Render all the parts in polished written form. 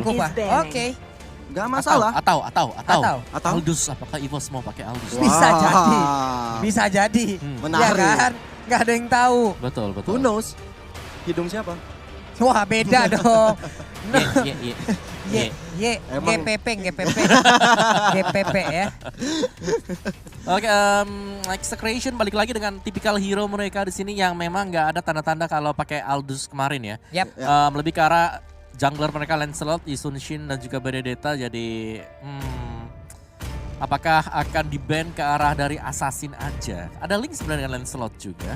Kufa. Oke. Gak masalah. Atau. Atau? Aldous, apakah EVOS mau pakai Aldous? Bisa jadi. Bisa jadi. Menarik. Ya kan? Gak ada yang tahu. Betul. Who knows? Hidung siapa? Wah beda dong. Emang- GPP ya. Oke, Execration balik lagi dengan tipikal hero mereka di sini yang memang nggak ada tanda-tanda kalau pakai Aldous kemarin ya. Yap. Lebih ke arah jungler mereka Lancelot, Sun Shin dan juga Benedetta. Jadi apakah akan di-ban ke arah dari Assassin aja? Ada link sebenarnya dengan Lancelot juga.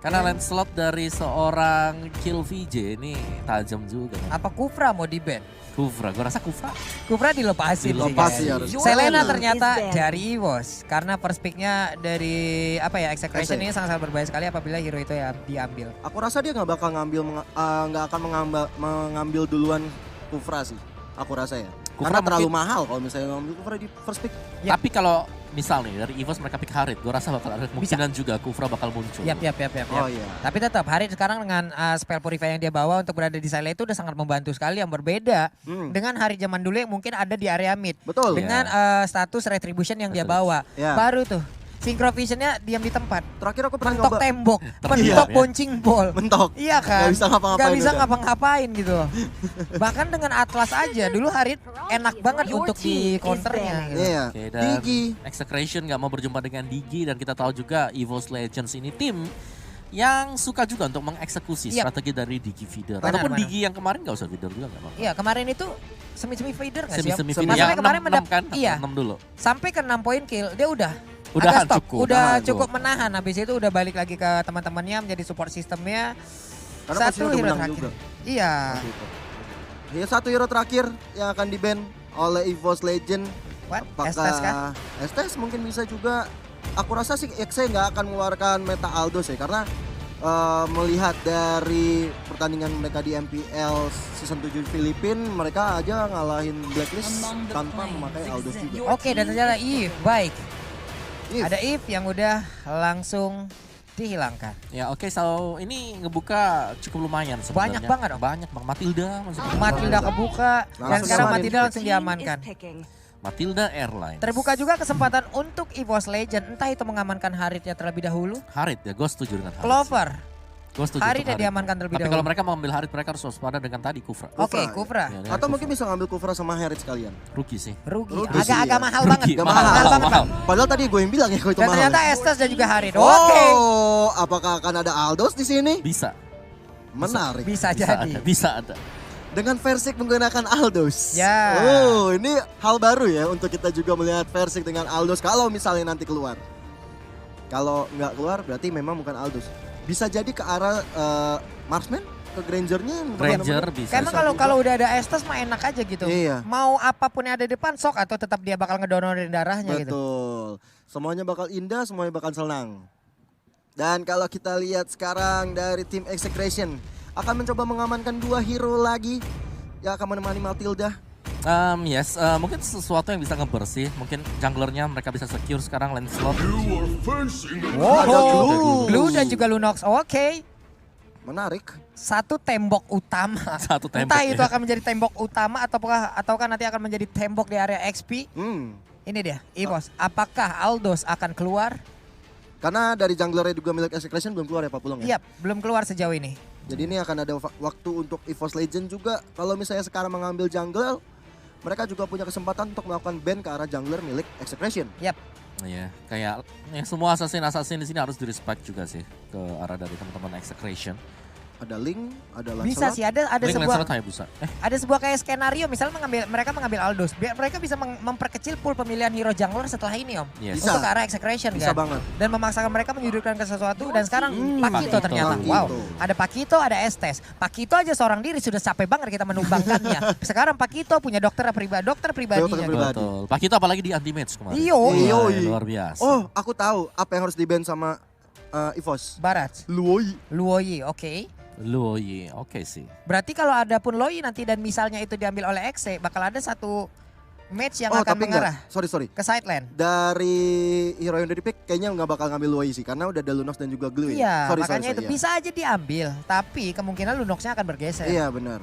Karena Lancelot dari seorang Kill VJ ini tajam juga. Apa Kufra mau di-ban? Kufra, gue rasa Kufra. Kufra dilepasin Dilepas sih. sih harus. Selena ternyata dari EVOS karena first pick-nya dari Execration ini sangat berbahaya sekali apabila hero itu ya diambil. Aku rasa dia nggak bakal akan mengambil duluan Kufra sih. Aku rasa ya. Kufra Karena terlalu mungkin- mahal kalau misalnya ngambil Kufra di first pick. Yap. Tapi kalau misal nih dari EVOS mereka pick Harit, gue rasa bakal ada kemungkinan juga Kufra bakal muncul. Yap. Oh iya. Tapi tetap Harit sekarang dengan spell purify yang dia bawa untuk berada di Silent itu udah sangat membantu sekali yang berbeda dengan Harit zaman dulu yang mungkin ada di area mid. Betul. Dengan status retribution yang dia Betul. bawa. Ya. Baru tuh Synchrovisionnya diam di tempat. Terakhir aku pernah Mentok nyoba tembok, Terdiam mentok ya. punching ball. mentok. Iya kan? Gak bisa ngapa-ngapain Gak bisa udah. ngapa-ngapain gitu. Bahkan dengan Atlas aja dulu Harit enak banget untuk di counternya gitu. Iya. Oke, dan Digi. Execration nggak mau berjumpa dengan Digi dan kita tahu juga EVOS Legends ini tim yang suka juga untuk mengeksekusi Yap. strategi dari Digi feeder. Benar, Ataupun benar. Digi yang kemarin nggak usah feeder juga nggak apa-apa. Iya kemarin itu semi feeder gak sih? Om? Semi Semi feeder Sampai yang kemarin 6 kan? iya. 6 dulu. Sampai ke 6 poin kill dia udah Udahan agak stop. cukup. Udah Udahan, cukup menahan. Habis itu udah balik lagi ke teman-temannya menjadi support sistemnya. Karena Satu posisinya udah hero menang terakhir. juga. Iya. Waktu itu. Ya, satu hero terakhir yang akan di-ban oleh EVOS Legend. What? Apakah Estes kah? Estes mungkin bisa juga. Aku rasa sih XC nggak akan mengeluarkan meta Aldous ya. Karena melihat dari pertandingan mereka di MPL season 7 Filipina, mereka aja ngalahin Blacklist tanpa memakai Aldous juga. Oke dan ternyata Eve baik. Eve. Ada Eve yang udah langsung dihilangkan. Ya oke, so ini ngebuka cukup lumayan sebenarnya. Banyak banget, Om. Banyak banget. Matilda masih Matilda kebuka dan Langsung sekarang diamanin. Matilda langsung diamankan. Matilda Airlines. Terbuka juga kesempatan untuk EVOS Legend. Entah itu mengamankan Haritnya terlebih dahulu. Harit ya, gue setuju dengan Harit. Clover. Gue setuju Harit untuk yang diamankan terlebih Tapi dahulu. kalau mereka mengambil Harit, mereka harus waspada dengan tadi Kufra. Oke, Kufra, Kufra. Ya, Atau mungkin bisa ngambil Kufra sama Harrit sekalian. Rugi sih. Rugi. Rugi sih, Agak-agak ya. mahal Rugi, banget. Gak mahal, mahal. banget. mahal. Padahal tadi gue yang bilang ya kalau itu Dan mahal. ternyata Estes dan juga Harit. Oke. Oh, apakah akan ada Aldous di sini? Bisa. Menarik. Bisa jadi. Bisa ada. Dengan Versik menggunakan Aldous. Ya. Oh, ini hal baru ya untuk kita juga melihat Versik dengan Aldous kalau misalnya nanti keluar. Kalau nggak keluar berarti memang bukan Aldous. Bisa jadi ke arah Marksman, ke Grangernya. Ranger bisa. Kayak emang kalau udah ada Estes mah enak aja gitu. Iya. Mau apapun yang ada di depan sok atau tetap dia bakal ngedonorin darahnya gitu. Betul. Semuanya bakal indah, semuanya bakal senang. Dan kalau kita lihat sekarang dari tim Execration akan mencoba mengamankan 2 hero lagi yang akan menemani Matilda. Yes, mungkin sesuatu yang bisa ngebersih. Mungkin junglernya mereka bisa secure sekarang Lancelot. Ada Blue dan juga Lunox. Oke. Menarik. Satu tembok utama. Satu tembok Entah ya. itu akan menjadi tembok utama ataukah nanti akan menjadi tembok di area XP. Ini dia, EVOS. Apakah Aldous akan keluar? Karena dari junglernya juga milik Execration belum keluar ya Pak Pulung ya? Iya, belum keluar sejauh ini. Jadi ini akan ada waktu untuk EVOS Legend juga. Kalau misalnya sekarang mengambil jungler, mereka juga punya kesempatan untuk melakukan ban ke arah jungler milik Execration. Yap. Iya, kayak ya, semua assassin di sini harus direspect juga sih ke arah dari teman-teman Execration. Ada Link, ada Lancelot. Bisa sih ada Link sebuah Lancelot Hayabusa. ada sebuah kayak skenario misalnya mereka mengambil Aldous. Biar mereka bisa memperkecil pool pemilihan hero jungler setelah ini Om. Yes. Bisa. Untuk ke arah Execration Bisa kan. banget. Dan memaksakan mereka menyudutkan ke sesuatu dan sekarang Pakito Pakito. ternyata. Pakito. Wow. Ada Pakito, ada Estes. Pakito aja seorang diri sudah capek banget kita menumbangkannya. Sekarang Pakito punya dokter pribadinya. Dokter pribadi. Betul. Pak kita apalagi di anti match kemarin. Iyo. Iyo. Wah, luar biasa. Oh, aku tahu apa yang harus di-ban sama EVOS. Barat. Luoi. Luoyi, oke. Luoyi, oke sih. Berarti kalau ada pun Loi nanti dan misalnya itu diambil oleh Exe, bakal ada satu match yang akan tapi mengarah enggak. Sorry. ke side lane. Dari hero yang udah di-pick kayaknya nggak bakal ngambil Luoi sih. Karena udah ada Lunox dan juga Glue. Iya, Sorry, makanya itu iya. bisa aja diambil, tapi kemungkinan Lunoxnya akan bergeser. Iya benar.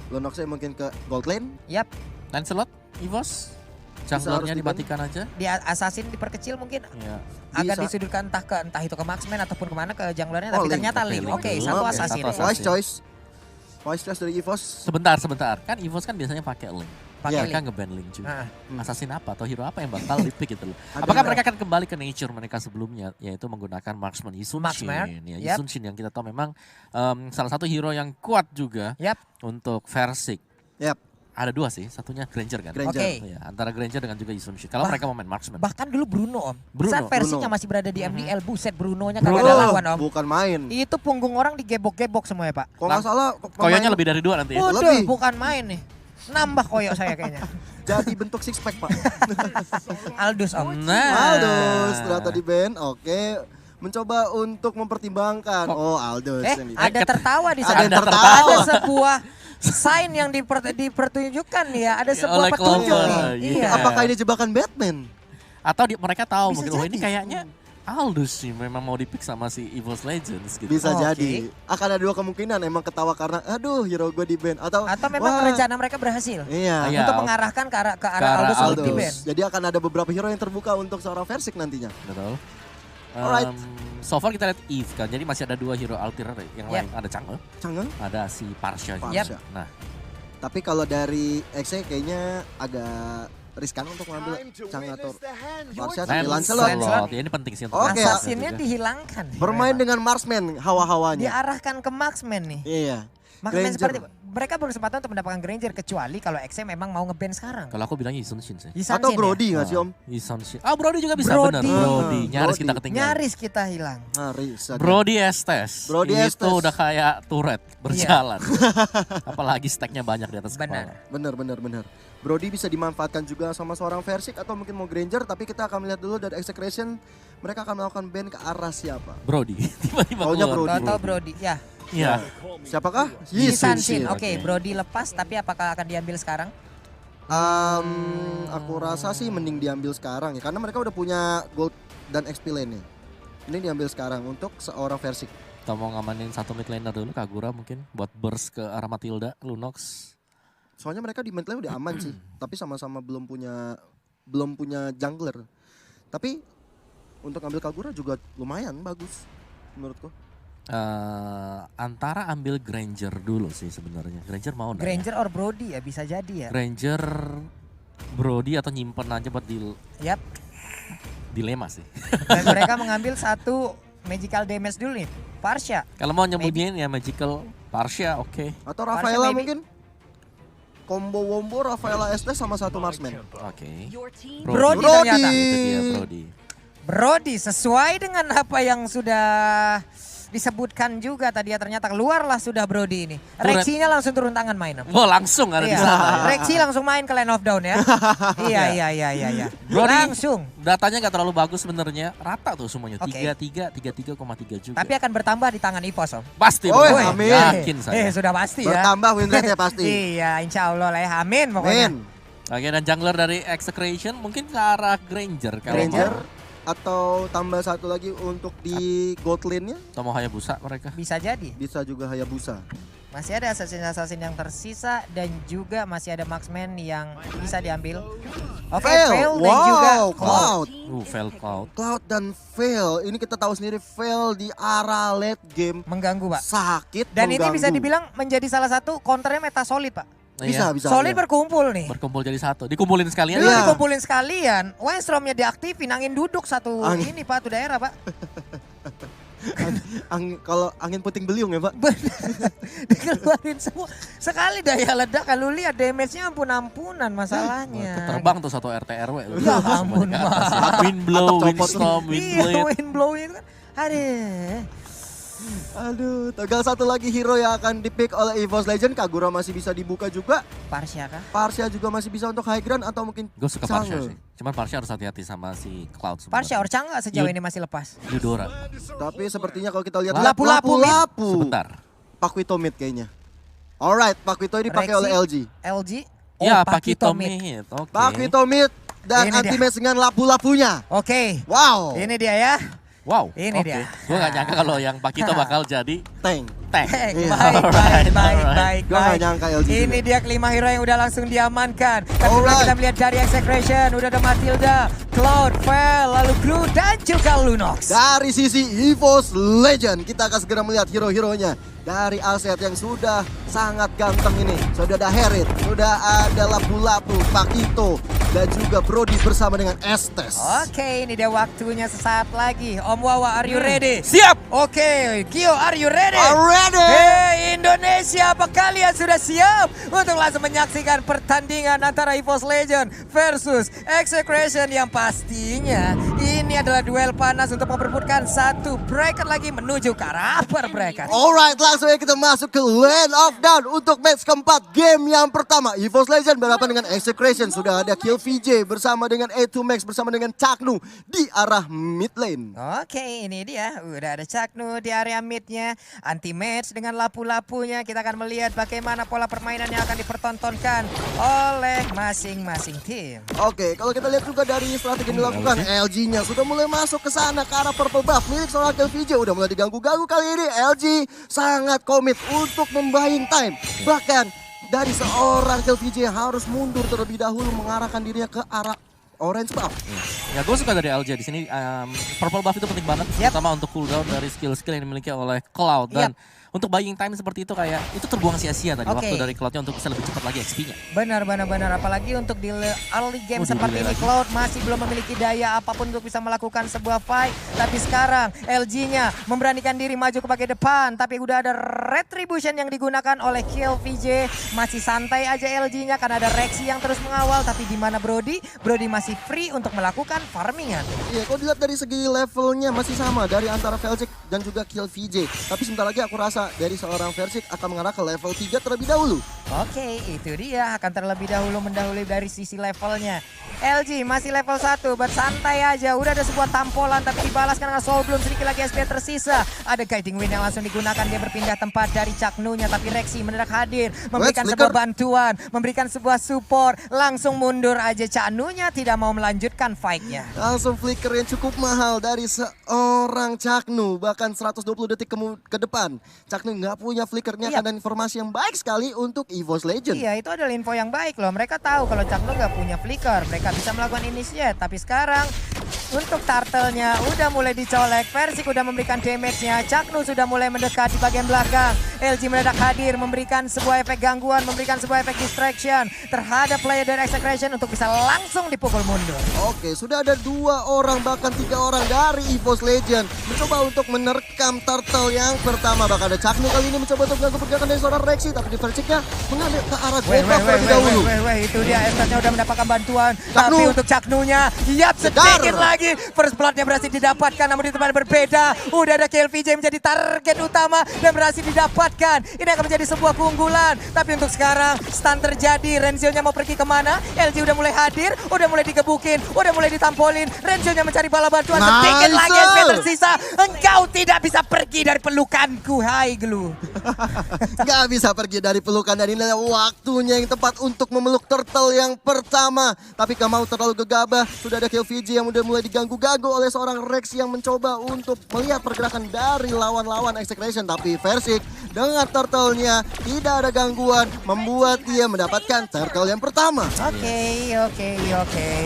Lunoxnya mungkin ke gold lane. Yap, Lancelot, Evos, harus junglernya di-ban. dimatikan aja. di Assassin diperkecil mungkin. Ya. Agak Bisa. disudutkan entah itu ke Marksman ataupun kemana ke junglernya. Oh, Tapi Link. ternyata Oke, Link. Link Oke, dulu. satu Oke, Assassin. satu Wise choice. Wise choice dari EVOS. Sebentar. Kan Evos kan biasanya pakai Link. Pakai Mereka Link. nge-ban Link juga. Ah, Assassin apa atau hero apa yang bakal di-pick gitu loh. Ada Apakah nggak? mereka akan kembali ke nature mereka sebelumnya, yaitu menggunakan Marksman Isunshin. Marksman, Ya, yep. Isunshin yang kita tahu memang salah satu hero yang kuat juga Yap. untuk Versik. Yap. Ada dua sih, satunya Granger kan. Granger. Oke. Ya, antara Granger dengan juga Isunshin. Kalau Bah- mereka mau main Marksman. Bahkan dulu Bruno, Om. Bruno. Saat versinya Bruno. masih berada di MDL, buset Brunonya Bruno. kagak ada lawan, Om. Bukan main. Itu punggung orang digebok-gebok semua ya, Pak. Kalau nggak salah Koyonya lebih dari 2 nanti ya. Waduh, Lebih. bukan main nih. Nambah koyok saya kayaknya. jadi bentuk six pack Pak. Aldous, Om. Nah. Aldous ternyata di band. Oke. Mencoba untuk mempertimbangkan. Oh Aldous. yang di- Ada tertawa di Ada sana. yang tertawa. Ada sebuah sign yang dipertunjukkan nih ya. Ada sebuah oleh petunjuk Clover, nih. iya. Iya. Apakah ini jebakan Batman? Atau mereka tahu Bisa mungkin, oh ini jadi. kayaknya Aldous sih memang mau di-pick sama si EVOS Legends gitu. Bisa Oke. jadi. Akan ada dua kemungkinan. Emang ketawa karena aduh hero gue di band. Atau Memang wah, rencana mereka berhasil. Iya. Iya. Untuk mengarahkan ke arah arah Aldous untuk di Aldous. band. Jadi akan ada beberapa hero yang terbuka untuk seorang Versik nantinya. Betul. Alright. So far kita lihat Eve kan, jadi masih ada 2 hero alternatif yang Yep. lain. Ada Chang'e, Canggeng. ada si Parsha juga. Parsha. Nah, Tapi kalau dari XE kayaknya agak riskan untuk mengambil Canggeng atau Parsha tapi Lancelot. Lancelot. Ya, ini penting sih untuk Oke, Lancelot Assassinnya juga. dihilangkan. Bermain dengan Marksman hawa-hawanya. Diarahkan ke Marksman nih. Iya. Marksman Granger. seperti mereka berkesempatan untuk mendapatkan Granger kecuali kalau XM memang mau nge-ban sekarang. Kalau aku bilangnya Isunshin sih. Yisan Atau Shin ya? Brody nggak sih Om? Isunshin. Ah, Brody juga bisa Brody. benar. Brody. Nyaris Brody. kita ketinggalan. Nyaris kita hilang. Brody Estes. Brody itu Estes. udah kayak turret berjalan. Apalagi stacknya banyak di atas Benar. kepala. Bener. Brody bisa dimanfaatkan juga sama seorang Versik atau mungkin mau Granger. Tapi kita akan melihat dulu dari Execration. Mereka akan melakukan ban ke arah siapa? Brody. Tiba-tiba Taunya keluar. Brody. Toto Brody. Ya. Iya. Siapakah? Yisan Shin. Shin. Oke, Oke. Brody lepas tapi apakah akan diambil sekarang? Aku rasa sih mending diambil sekarang ya. Karena mereka udah punya gold dan XP lane nya. Mending diambil sekarang untuk seorang Versik. Kita mau ngamanin satu mid laner dulu, Kagura mungkin. Buat burst ke arah Matilda, Lunox. Soalnya mereka di mid lane udah aman sih. Tapi sama-sama belum punya jungler. Tapi untuk ambil Kagura juga lumayan bagus menurutku. Antara ambil Granger dulu sih sebenarnya. Granger mau nggak ya? Granger or Brody ya bisa jadi ya. Granger, Brody atau nyimpen aja buat Yap. dilema sih. Dan mereka mengambil satu magical damage dulu nih. Parsha. Kalau mau nyembunyiin ya Magical Parsha, oke. Atau Parsha Rafaela maybe. mungkin. Combo wombo Rafaela ST sama satu Marksman. Oke. Brody Brody. ternyata. Itu dia Brody. Brody sesuai dengan apa yang sudah disebutkan juga tadi ya, ternyata keluarlah sudah Brody ini. Turret. Reksinya langsung turun tangan main. Om. Wah, langsung ada di Iya. sana. Reksi langsung main ke Land of Down ya. Iya. Brody, Langsung. datanya nggak terlalu bagus sebenarnya. Rata tuh semuanya. Oke. 33,3 juga. Tapi akan bertambah di tangan EVOS Om. pasti Oh, Bro. amin. Yakin saya. Sudah pasti ya. Bertambah win rate ya pasti. Iya, insya Allah lah ya. Amin pokoknya. Men, Oke, dan jungler dari Execration mungkin ke arah Granger. Kalau Granger mau. atau tambah satu lagi untuk di gold lane-nya Atau mau Hayabusa mereka. Bisa jadi. bisa juga Hayabusa. Masih ada assassin-assassin yang tersisa dan juga masih ada marksman yang bisa diambil. Oke, fail dan juga Cloud. Fail Cloud. Cloud dan Fail. Ini kita tahu sendiri Fail di arah late game mengganggu, Pak. sakit Dan ini mengganggu. bisa dibilang menjadi salah satu counternya meta solid, Pak. Bisa, Iya. bisa. Solid iya. berkumpul nih. Berkumpul jadi satu. Dikumpulin sekalian. Dulu Iya. dikumpulin sekalian, Windstormnya diaktifin, angin duduk satu Angin. ini Pak, tuh daerah Pak. Kalau angin puting beliung ya Pak. Bener, dikeluarin semua. Sekali daya ledak, kalau lihat damage-nya ampun-ampunan masalahnya. Terbang tuh satu RT RW. Ya ampun, Semuanya ke atas. Mak. Wind blow, Atap copot. windstorm, wind Iya, blade. wind blow itu kan. Aduh. Aduh, tinggal satu lagi hero yang akan dipick oleh EVOS Legend. Kagura masih bisa dibuka juga. Parsha kah? Parsha juga masih bisa untuk high ground atau mungkin Gue suka Parsha Chang'e. sih. Cuman Parsha harus hati-hati sama si Cloud sebenarnya. Parsha or Chang'e sejauh Yud- ini masih lepas. Yudora. Tapi sepertinya kalau kita lihat Lapu-lapu mid. lapu-lapu. Sebentar. Paquito mid kayaknya. Alright, Paquito ini pakai Reksi. oleh LG. LG. Ya, Paquito Paquito mid. Mid. Oke. Paquito mid dan Ini dia. anti-match dengan lapu-lapunya. Oke. Wow. Ini dia ya. Wow. Ini oke. dia. Gue gak nyangka kalau yang Pakito bakal jadi Tank. tank. Iya. Baik. Gua nggak nyangka LG Ini juga. dia kelima hero yang udah langsung diamankan. Tapi Alright. kita melihat dari Execration, udah ada Matilda, Cloud, Fel, lalu Gru dan juga Lunox. Dari sisi EVOS Legend, kita akan segera melihat hero-heronya. Dari Aset yang sudah sangat ganteng ini. Sudah ada Herit, sudah ada Lapu-Lapu, Pakito, dan juga Brody bersama dengan Estes. Oke, ini dia waktunya sesaat lagi. Om Wawa, are you ready? Siap. Oke, Kyo, are you ready? Already. Hey Indonesia, apa kalian sudah siap untuk langsung menyaksikan pertandingan antara EVOS Legend versus Execration yang pastinya ini adalah duel panas untuk memperebutkan satu bracket lagi menuju ke arah upper bracket. Alright, langsung aja kita masuk ke Land of Dawn untuk match keempat game yang pertama. EVOS Legend berhadapan dengan Execration. Sudah ada Kill VJ bersama dengan A2 Max bersama dengan Chaknu di arah mid lane. Oke, ini dia. Udah ada Chaknu di area midnya. Anti-match dengan lapu-lapunya. Kita akan melihat bagaimana pola permainan yang akan dipertontonkan oleh masing-masing tim. Oke, kalau kita lihat juga dari strategi yang dilakukan, LG-nya sudah mulai masuk ke sana ke arah purple buff milik seorang Kill VJ. Udah mulai diganggu-ganggu kali ini. LG sangat komit untuk membuying time. Bahkan dari seorang Kill VJ yang harus mundur terlebih dahulu mengarahkan dirinya ke arah orange buff. Ya gue suka dari LJ di sini. Purple buff itu penting banget, Yep. terutama untuk cooldown dari skill-skill yang dimiliki oleh Cloud. Dan untuk buying time seperti itu kayak itu terbuang sia-sia tadi Oke. waktu dari Cloudnya untuk bisa lebih cepat lagi XP-nya. Benar. Apalagi untuk di early game Waduh, seperti delay ini lagi. Cloud masih belum memiliki daya apapun untuk bisa melakukan sebuah fight. Tapi sekarang LG-nya memberanikan diri maju ke bagian depan. Tapi udah ada retribution yang digunakan oleh Kill VJ. Masih santai aja LG-nya karena ada Rexy yang terus mengawal. Tapi di mana Brody? Brody masih free untuk melakukan farmingan. Iya, kalau dilihat dari segi levelnya masih sama dari antara Velcik dan juga Kill VJ. Tapi sebentar lagi aku rasa dari seorang Velcik akan mengarah ke level 3 terlebih dahulu. Oke, itu dia akan terlebih dahulu mendahului dari sisi levelnya. LG masih level 1, bersantai aja. Udah ada sebuah tampolan tapi dibalaskan dengan Soul Bloom. Sedikit lagi SP tersisa. Ada Guiding Wind yang langsung digunakan. Dia berpindah tempat dari Chaknu-nya. Tapi Rexy mendadak hadir. Memberikan sebuah bantuan. Memberikan sebuah support. Langsung mundur aja Chaknu-nya. Tidak mau melanjutkan fight-nya. Langsung flicker yang cukup mahal dari seorang Chaknu. Bahkan 120 detik ke depan. Chaknu nggak punya flickernya Iya. dan informasi yang baik sekali untuk EVOS Legend. Iya, itu adalah info yang baik loh. Mereka tahu kalau Chaknu nggak punya flicker. Mereka bisa melakukan initiate. Tapi sekarang untuk turtle-nya udah mulai dicolek. Persik udah memberikan damage-nya. Chaknu sudah mulai mendekat di bagian belakang. LG mendadak hadir memberikan sebuah efek gangguan, memberikan sebuah efek distraction terhadap player dari Execration untuk bisa langsung dipukul mundur. Oke, sudah ada 2 orang bahkan 3 orang dari EVOS Legend mencoba untuk menerkam turtle yang pertama. Bahkan ada Chaknu kali ini mencoba untuk mengganggu pergerakan dari seorang Rexy, tapi di Velciknya mengambil ke arah Goldbuff terlebih dahulu. Itu dia Estetnya udah mendapatkan bantuan. Chaknu. Tapi untuk Chaknu-nya, sedikit lagi. First Blood-nya berhasil didapatkan namun di tempat berbeda. Udah ada Kill VJ menjadi target utama dan berhasil didapatkan. Ini akan menjadi sebuah keunggulan. Tapi untuk sekarang, stun terjadi. Renzio-nya mau pergi kemana? LG udah mulai hadir, udah mulai digebukin, udah mulai ditampolin. Renzio-nya mencari bala bantuan. Sedikit Nice. lagi SP tersisa. Engkau tidak bisa pergi dari pelukanku, hai Glue. Gak bisa pergi dari pelukan dan ini adalah waktunya yang tepat untuk memeluk turtle yang pertama. Tapi gak mau terlalu gegabah. Sudah ada Kill VJ yang udah mulai diganggu-ganggu oleh seorang Rex yang mencoba untuk melihat pergerakan dari lawan-lawan Execration. Tapi Versik dengan turtle-nya tidak ada gangguan membuat dia mendapatkan turtle yang pertama. Oke.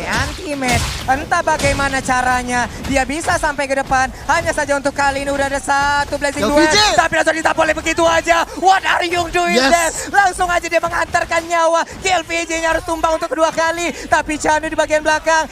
Anti-match. Entah bagaimana caranya dia bisa sampai ke depan. Hanya saja untuk kali ini udah ada satu Blazing Duel. LPG. Tapi langsung ditampolin begitu aja. What are you doing Yes. there? Langsung aja dia mengantarkan nyawa. KLVJ-nya harus tumbang untuk kedua kali. Tapi Chanu di bagian belakang.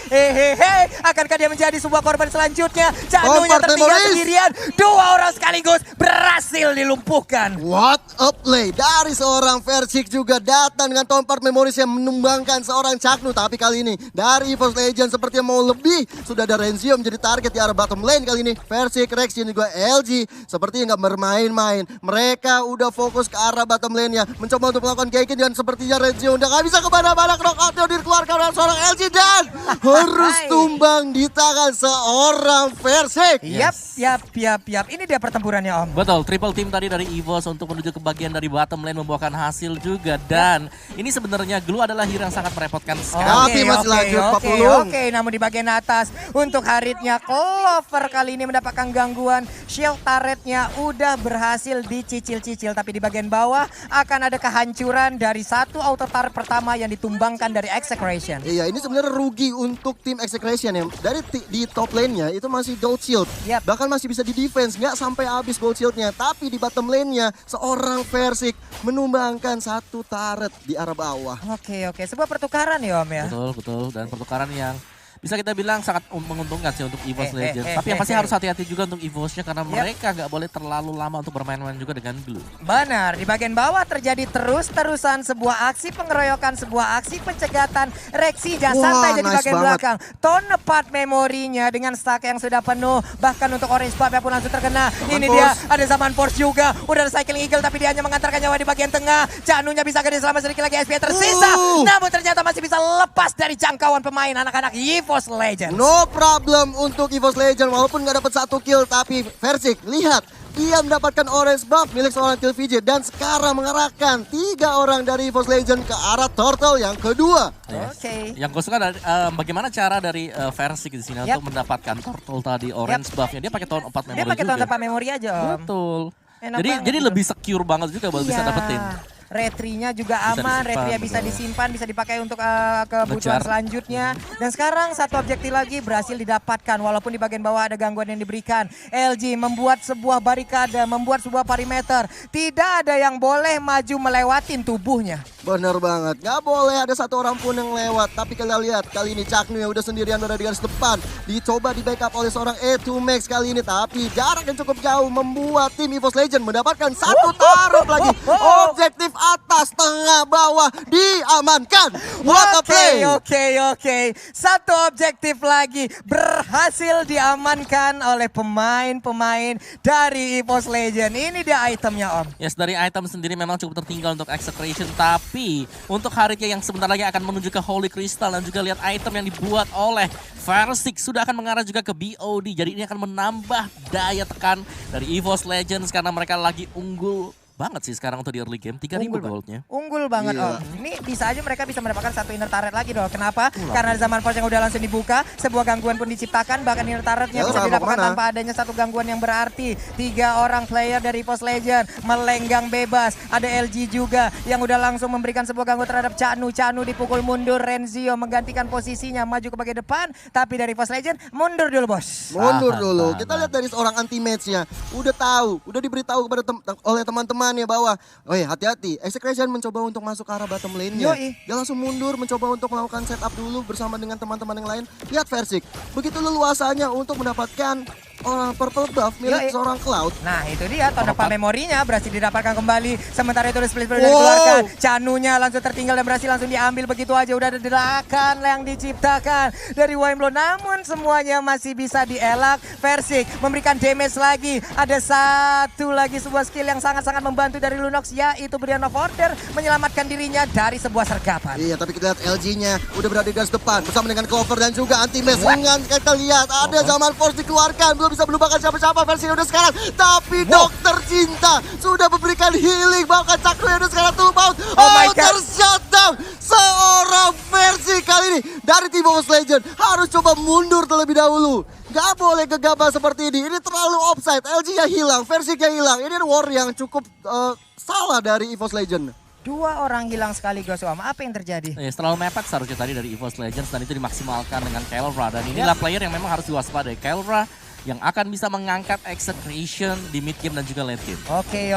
Akankah dia menjadi sebuah korban selanjutnya? Chanu-nya Comfort tertinggal Memories. sendirian. 2 orang sekaligus berhasil dilumpuhkan. What a play dari seorang Versik juga datang dengan Tompart Memories yang menumbangkan seorang Chaknu. Tapi kali ini dari EVOS Legend sepertinya mau lebih. Sudah ada Renzio menjadi target di arah bottom lane kali ini. Versik, Rex dan juga LG sepertinya nggak bermain-main. Mereka udah fokus ke arah bottom lane-nya. Mencoba untuk melakukan ganking dan sepertinya Renzio udah nggak bisa kemana-mana. Knockout-nya dikeluarkan oleh seorang LG dan harus tumbang di tangan seorang Versik. Yap. Ini dia pertempurannya Om. Betul, triple team tadi dari EVOS untuk menuju ke bagian dari bottom lane membuahkan hasil juga. Dan ini sebenarnya Glue adalah hero yang sangat merepotkan sekali. Tapi masih lanjut, Pak Oke, Pulung. namun di bagian atas untuk Haritnya Clover kali ini mendapatkan gangguan. Shield turretnya udah berhasil dicicil-cicil, tapi di bagian bawah akan ada kehancuran dari satu auto turret pertama yang ditumbangkan dari Execration. Iya, ini sebenarnya rugi untuk tim Execration ya. Dari di top lane-nya itu masih gold shield. Yap. Bahkan masih bisa di defense, nggak sampai habis gold shield-nya. Tapi di bottom lane-nya seorang Versik menumbangkan satu turret di arah bawah. Oke, sebuah pertukaran ya Om ya. Betul. Dan pertukaran yang bisa kita bilang sangat menguntungkan sih untuk EVOS Legends. Tapi yang pasti harus hati-hati juga untuk EVOS-nya karena mereka nggak boleh terlalu lama untuk bermain-main juga dengan Glue. Benar, di bagian bawah terjadi terus-terusan sebuah aksi pengeroyokan, sebuah aksi pencegatan. Rexija santai jadi nice bagian banget. belakang. Tepat memorinya dengan stack yang sudah penuh. Bahkan untuk Orange Buff pun langsung terkena. Ini dia, ada Zaman Force juga. Udah ada Cycling Eagle tapi dia hanya mengantarkan nyawa di bagian tengah. Canunya bisa gede selama sedikit lagi SP tersisa. Namun ternyata masih bisa lepas dari jangkauan pemain anak-anak EVOS Legends. No problem untuk EVOS Legends walaupun nggak dapat satu kill, tapi Versik lihat dia mendapatkan orange buff milik seorang Kill VJ dan sekarang mengarahkan 3 orang dari EVOS Legends ke arah turtle yang kedua. Oke. Yang gue suka dari bagaimana cara dari Versik di sini untuk mendapatkan turtle tadi orange buff-nya. Dia pakai tahun 4 memori Dia pakai juga. tahun 4 memori aja Om. Betul. Enak Jadi banget gitu. lebih secure banget juga buat bisa dapetin. Retrinya juga Bisa aman, disimpan, retrinya bisa betul. disimpan, bisa dipakai untuk kebutuhan Ngejar. selanjutnya. Dan sekarang satu objektif lagi berhasil didapatkan walaupun di bagian bawah ada gangguan yang diberikan. LG membuat sebuah barikade, membuat sebuah perimeter. Tidak ada yang boleh maju melewatin tubuhnya. Bener banget, nggak boleh ada satu orang pun yang lewat. Tapi kalian lihat kali ini Caknu yang udah sendirian berada di garis depan. Dicoba di backup oleh seorang E2 Max kali ini. Tapi jarak yang cukup jauh membuat tim EVOS Legends mendapatkan satu taruh lagi. Objektif atas, tengah, bawah diamankan. What a play! Oke. Satu objektif lagi berhasil diamankan oleh pemain-pemain dari EVOS Legends. Ini dia itemnya Om. Yes, dari item sendiri memang cukup tertinggal untuk Execration. Tapi untuk Haritnya yang sebentar lagi akan menuju ke Holy Crystal. Dan juga lihat item yang dibuat oleh Versik sudah akan mengarah juga ke BOD. Jadi ini akan menambah daya tekan dari EVOS Legends karena mereka lagi unggul banget sih sekarang untuk di early game. 3.000 goldnya. Unggul banget Iya. Om. Ini bisa aja mereka bisa mendapatkan satu inner turret lagi dong. Kenapa? Karena Zaman Force yang udah langsung dibuka. Sebuah gangguan pun diciptakan. Bahkan inner turretnya bisa mau didapatkan kemana? tanpa adanya satu gangguan yang berarti. 3 orang player dari EVOS Legends melenggang bebas. Ada LG juga yang udah langsung memberikan sebuah gangguan terhadap Canu. Canu dipukul mundur. Renzio menggantikan posisinya. Maju ke bagian depan. Tapi dari EVOS Legends mundur dulu bos. Mundur Tahan, dulu. tahan, Kita lihat dari seorang anti-match-nya. Udah tahu, udah diberitahu kepada oleh teman-temannya bahwa hati-hati, Execration mencoba untuk masuk ke arah bottom lane-nya. Yoi. Dia langsung mundur, mencoba untuk melakukan setup dulu bersama dengan teman-teman yang lain. Lihat Versik, begitu leluasanya untuk mendapatkan orang purple buff milik Yoi. seorang Cloud. Nah itu dia tahun depan memorinya berhasil didapatkan kembali. Sementara itu split Wow. dikeluarkan. Canunya langsung tertinggal dan berhasil langsung diambil begitu aja. Udah ada gerakan yang diciptakan dari Wimblo. Namun semuanya masih bisa dielak. Versik memberikan damage lagi. Ada satu lagi sebuah skill yang sangat-sangat membantu dari Lunox. Yaitu Brian of Order menyelamatkan dirinya dari sebuah sergapan. Iya, tapi kita lihat LG-nya udah berada di garis depan bersama dengan Clover dan juga anti-match. Dengan kita lihat ada Zaman Force dikeluarkan, belum bisa melupakan siapa-siapa versi udah sekarang. Tapi Dokter Cinta sudah memberikan healing, bahkan Cakru udah sekarang tuh out. Oh my God. Tershutdown seorang versi kali ini dari tim EVOS Legends harus coba mundur terlebih dahulu. Gak boleh gegabah seperti ini terlalu offside. LG-nya hilang, Versiknya hilang. Ini war yang cukup salah dari EVOS Legends. 2 orang hilang sekaligus Om. Apa yang terjadi? Terlalu mepet seharusnya tadi dari EVOS Legends dan itu dimaksimalkan dengan Kelra. Dan inilah player yang memang harus diwaspadai. Kelra yang akan bisa mengangkat Execration di mid game dan juga late game. Oke.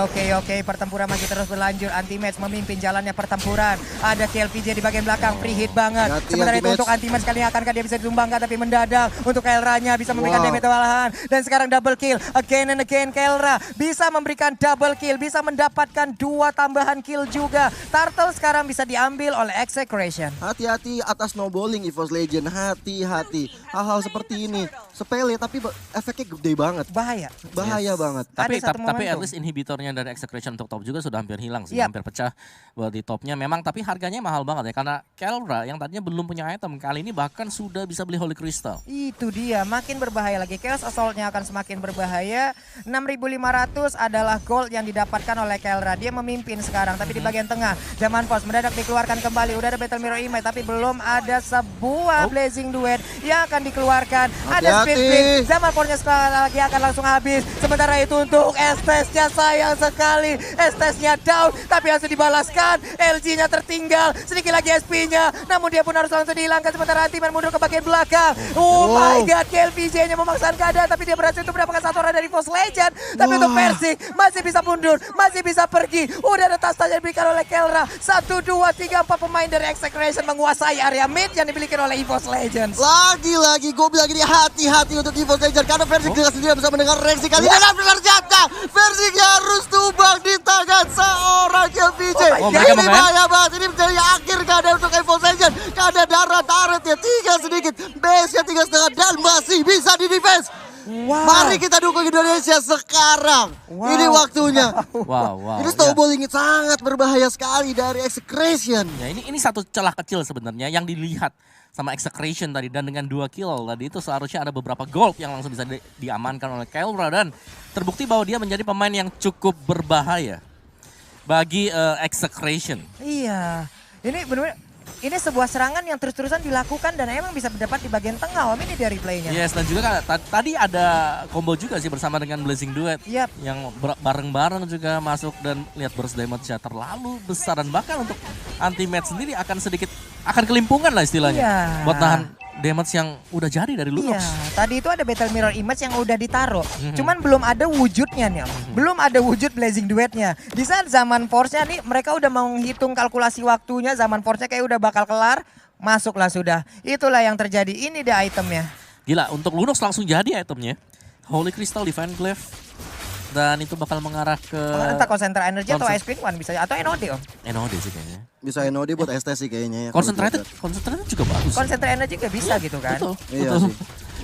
Pertempuran masih terus berlanjut. Anti-match memimpin jalannya pertempuran. Ada KLVJ di bagian belakang. Free hit banget. Hati, Sementara itu anti-match. untuk anti-match kali ini akankah dia bisa ditumbangkan. Tapi mendadak untuk Kelranya bisa memberikan Wow. damage tambahan. Dan sekarang double kill. Again and again Kelra bisa memberikan double kill. Bisa mendapatkan 2 tambahan kill juga. Turtle sekarang bisa diambil oleh Execration. Hati-hati atas snowballing EVOS Legends, hati-hati. Hal-hal seperti ini sepele tapi efeknya gede banget. Bahaya. Bahaya banget. Tapi Ada satu tapi at momentum. least inhibitornya dari Execration untuk top juga sudah hampir hilang sih, Yap. hampir pecah buat di topnya. Memang tapi harganya mahal banget ya karena Kelra yang tadinya belum punya item kali ini bahkan sudah bisa beli Holy Crystal. Itu dia, makin berbahaya lagi. Chaos Assault-nya akan semakin berbahaya. 6.500 adalah gold yang didapatkan oleh Kelra. Dia memimpin sekarang, tapi di bagian tengah. Zaman Force mendadak dikeluarkan kembali. Udah ada Battle Mirror Image, tapi belum ada sebuah Blazing Duet yang akan dikeluarkan. Ada Hati-hati. Spin. Zaman Force-nya sekali lagi akan langsung habis. Sementara itu untuk Estes-nya sayang sekali. Estes-nya down, tapi langsung dibalaskan. LG-nya tertinggal. Sedikit lagi SP-nya, namun dia pun harus langsung dihilangkan. Sementara Antiman mundur ke bagian belakang. Oh my god, KLPJ-nya memaksakan keadaan, tapi dia berhasil untuk mendapatkan satu orang dari Force Legend. Tapi untuk Persik masih bisa mundur, masih bisa pergi. Udah ada tas yang diberikan oleh Kelra. 1, 2, 3, 4 pemain dari Execration menguasai area mid yang dimiliki oleh EVOS Legends. Lagi-lagi gue bilang ini hati-hati untuk EVOS Legends karena Versik dengan sendiri bisa mendengar reaksi kali ini dan ternyata Versik harus tumbang di tangan seorang KLPJ. Oh my God. Ini bahaya banget, ini menjadi akhir keadaan untuk EVOS Legends karena darah turretnya tinggal sedikit, base-nya tinggal setengah dan masih bisa di defense. Wow. Mari kita dukung Indonesia sekarang. Wow. Ini waktunya. Wow. Ini ya. snowballing sangat berbahaya sekali dari Execration. Ya, ini satu celah kecil sebenarnya yang dilihat sama Execration tadi dan dengan 2 kill tadi itu seharusnya ada beberapa gold yang langsung bisa diamankan oleh Kelra dan terbukti bahwa dia menjadi pemain yang cukup berbahaya bagi Execration. Iya, ini benar-benar ini sebuah serangan yang terus-terusan dilakukan dan emang bisa berdapat di bagian tengah. Om, ini dari playnya. Yes, dan juga tadi ada combo juga sih bersama dengan Blazing Duet Yap. yang bareng-bareng juga masuk dan lihat burst damage-nya terlalu besar dan bahkan untuk anti-match sendiri akan kelimpungan lah istilahnya Iya. buat nahan damage yang udah jadi dari Lunox. Iya, tadi itu ada Battle Mirror Image yang udah ditaruh. Cuman belum ada wujudnya nih, Om. Belum ada wujud Blazing Duetnya. Di saat Zaman Force-nya nih, mereka udah menghitung kalkulasi waktunya. Zaman Force-nya kayak udah bakal kelar. Masuklah sudah. Itulah yang terjadi. Ini dia itemnya. Gila, untuk Lunox langsung jadi itemnya. Holy Crystal, Divine Glaive. Dan itu bakal mengarah ke Entah konsentrasi energi atau Ice Queen One bisa. Atau NOD, Om. NOD sih kayaknya. Bisa NOD buat ST sih kayaknya ya. Concentrated juga bagus. Konsentrasi energi juga bisa gitu kan. Betul. Iya sih.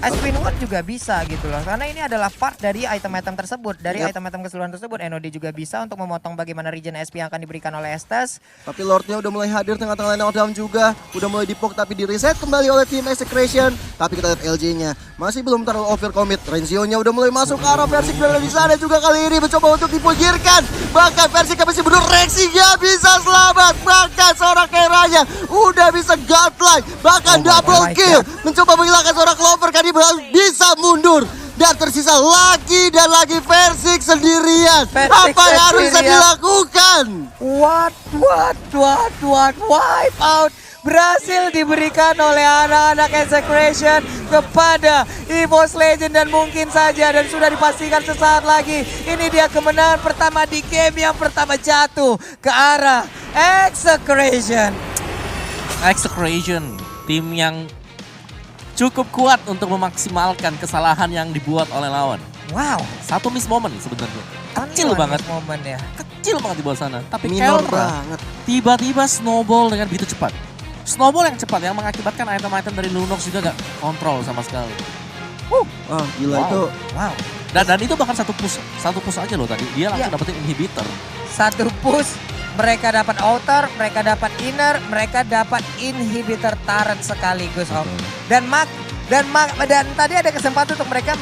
Ice Queen One juga bisa gitu loh. Karena ini adalah part dari item-item tersebut. Dari item-item keseluruhan tersebut, NOD juga bisa untuk memotong bagaimana regen SP yang akan diberikan oleh Estes. Tapi Lordnya udah mulai hadir tengah-tengah line down juga. Udah mulai dipok tapi di reset kembali oleh tim Execration. Tapi kita lihat LJ-nya masih belum terlalu overcommit. Renzio-nya udah mulai masuk ke arah Versik dan di sana juga kali ini mencoba untuk dipinggirkan. Bahkan Versik masih benar Rexy gak bisa selamat. Bahkan seorang Keranya udah bisa godlike. Bahkan double my kill. Mencoba menghilangkan seorang Clover kan bisa mundur. Dan tersisa lagi dan lagi Versik sendirian. Versik Apa yang harus bisa sendirian. dilakukan? What, wipe out berhasil diberikan oleh anak-anak Execration kepada EVOS Legend dan mungkin saja dan sudah dipastikan sesaat lagi ini dia kemenangan pertama di game yang pertama jatuh ke arah Execration. Execration, tim yang cukup kuat untuk memaksimalkan kesalahan yang dibuat oleh lawan. Wow, Satu miss moment sebenarnya. Kecil banget. momen ya. Kecil banget di bawah sana. Tapi Minor Kelra banget. tiba-tiba snowball dengan begitu cepat. Snowball yang cepat yang mengakibatkan item-item dari Lunox juga gak kontrol sama sekali. Ah, gila Wow. itu. Wow, Dan itu bahkan satu push aja loh tadi. Dia langsung Iya. dapetin inhibitor. satu push. Mereka dapat outer, mereka dapat inner, mereka dapat inhibitor turret sekaligus, Om. Dan tadi ada kesempatan untuk mereka